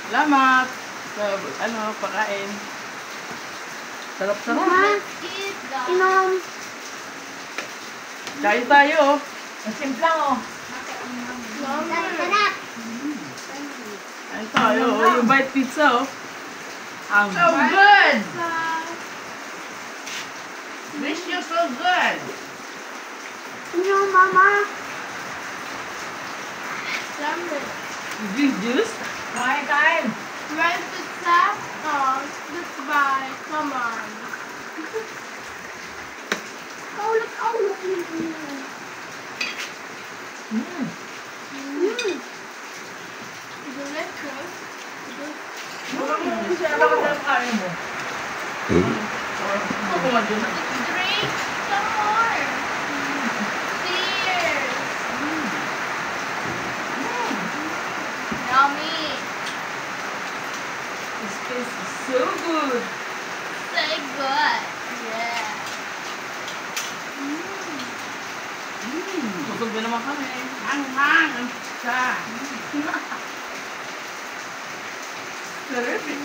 Salamat. So, ano, pakain. Sarap-sarap. Inom. Kain tayo. Ang simplang oh. Sarap. Kain tayo. Yung bite pizza, oh. So good! Wish you so good! Inom, mama. Drink juice? Kain! Rice pizza? Oh, let's buy. Come on. Kaulak-kaulak. Delicious. Siya bakit ang kain mo? Ako nga dyan. Drink some more. Cheers. Yummy. This tastes so good. So good. Yeah. Busog na naman kami. Ang siya. Terrific.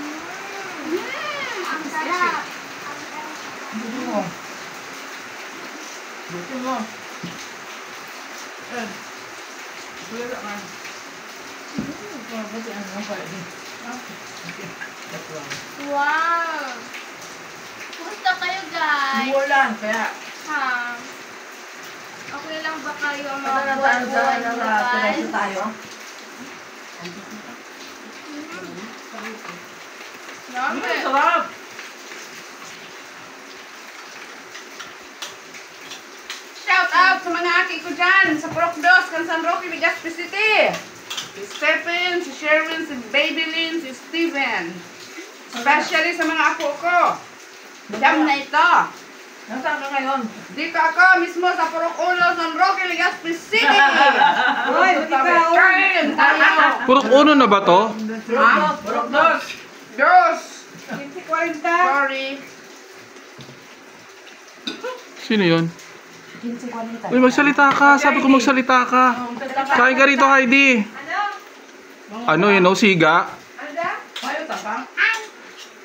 Ang sarap. Buti mo. Buti mo. Eh. Wala ka. Buti ano ang pwede. Wow. Kumusta kayo guys? Umulan, kaya Ha? Okay lang ba kayo ang mga tayo buwan-buwan sa nyo guys? tuloy tayo. Yummy. Sarap. Shout out sa mga aki ko dyan sa Procdos, kan San Roque, Legazpi City. Si Stephen, si Sherwin, si Babylyn, si Steven. Especially sa mga ako ko. Dam na ito. Nasaan ka ngayon? Dito ako mismo sa Purok Ulo, San Roque, Legazpi City. Hoy, Kain tayo. Purok uno na ba to? Ha? Procdos. Dos. 15.40. Sorry. Sino yun? Uy, magsalita ka. Sabi ko magsalita ka. Kain ka rito, Heidi. Ano yun, oh, siga? Mayo tapang.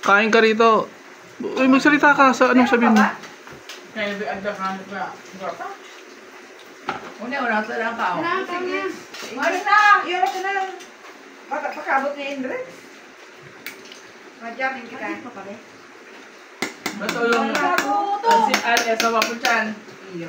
Kain ka rito. Uy, magsalita ka. Sa anong sabihin mo? Kaya biagda ka na. Una sa lang tao. Mari na. Iyon ko na lang. Baka pakabot ni Indre. Madyamin kita. Bato yung pansit al sa wapuchan. Iyo.